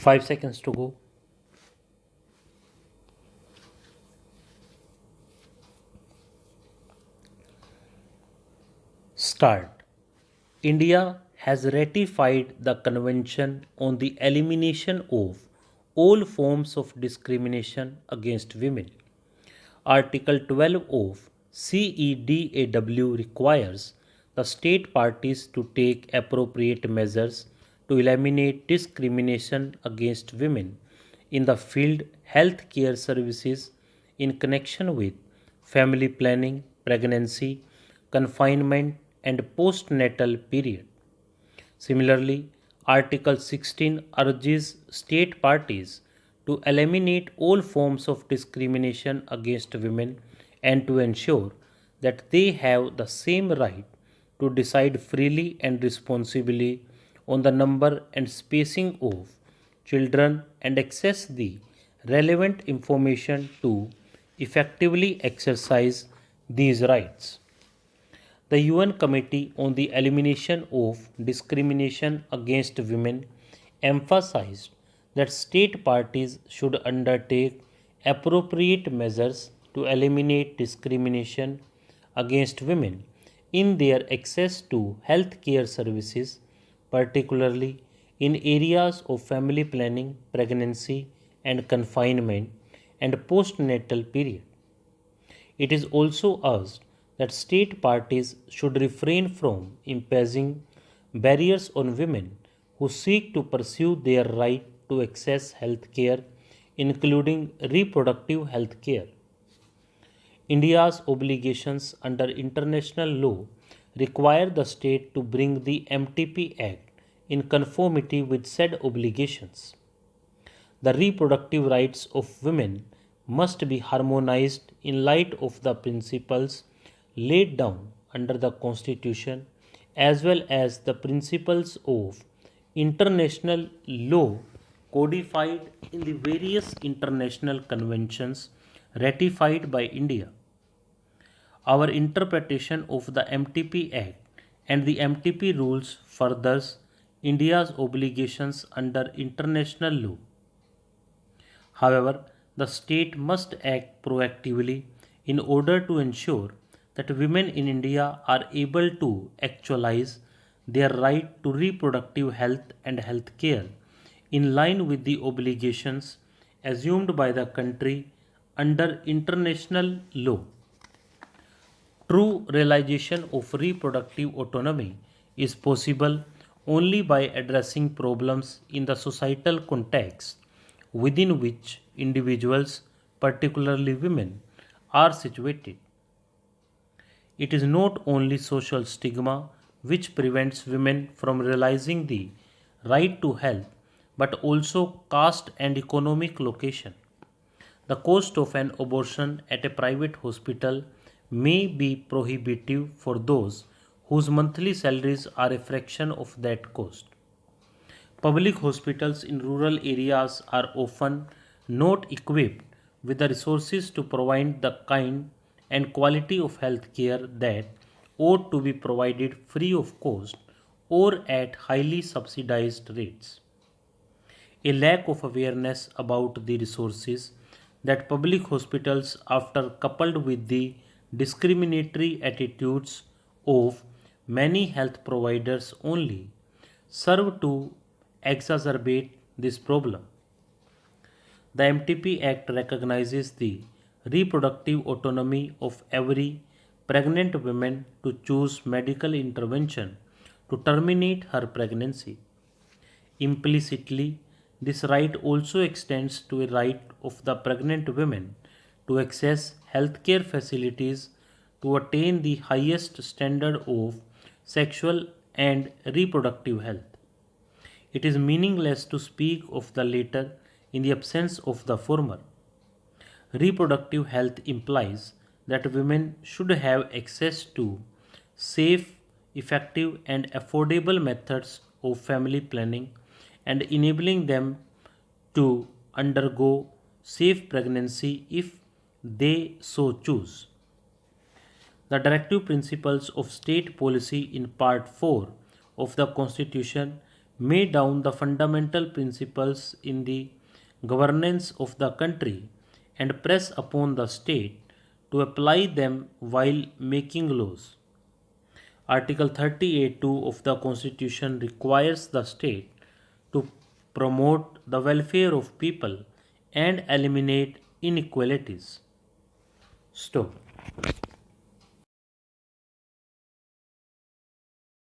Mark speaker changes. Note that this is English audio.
Speaker 1: 5 seconds to go. Start. India has ratified the Convention on the Elimination of All Forms of Discrimination against Women. Article 12 of CEDAW requires the state parties to take appropriate measures to eliminate discrimination against women in the field health care services in connection with family planning, pregnancy, confinement, and postnatal period. Similarly, Article 16 urges state parties to eliminate all forms of discrimination against women and to ensure that they have the same right to decide freely and responsibly on the number and spacing of children and access the relevant information to effectively exercise these rights. The UN Committee on the Elimination of Discrimination Against Women emphasized that state parties should undertake appropriate measures to eliminate discrimination against women in their access to health care services, particularly in areas of family planning, pregnancy, and confinement, and postnatal period. It is also urged that state parties should refrain from imposing barriers on women who seek to pursue their right to access health care, including reproductive health care. India's obligations under international law require the state to bring the MTP Act in conformity with said obligations. The reproductive rights of women must be harmonized in light of the principles laid down under the Constitution as well as the principles of international law codified in the various international conventions ratified by India. Our interpretation of the MTP Act and the MTP rules furthers India's obligations under international law. However, the state must act proactively in order to ensure that women in India are able to actualize their right to reproductive health and health care in line with the obligations assumed by the country under international law. True realization of reproductive autonomy is possible only by addressing problems in the societal context within which individuals, particularly women, are situated. It is not only social stigma which prevents women from realizing the right to health, but also caste and economic location. The cost of an abortion at a private hospital may be prohibitive for those whose monthly salaries are a fraction of that cost. Public hospitals in rural areas are often not equipped with the resources to provide the kind and quality of health care that ought to be provided free of cost or at highly subsidized rates. A lack of awareness about the resources that public hospitals, after coupled with the discriminatory attitudes of many health providers only, serve to exacerbate this problem. The MTP Act recognizes the reproductive autonomy of every pregnant woman to choose medical intervention to terminate her pregnancy. Implicitly, this right also extends to a right of the pregnant women to access healthcare facilities to attain the highest standard of sexual and reproductive health. It is meaningless to speak of the latter in the absence of the former. Reproductive health implies that women should have access to safe, effective, and affordable methods of family planning and enabling them to undergo safe pregnancy if they so choose. The directive principles of state policy in Part 4 of the Constitution lay down the fundamental principles in the governance of the country and press upon the state to apply them while making laws. Article 38(2) of the Constitution requires the state to promote the welfare of people and eliminate inequalities. Stop.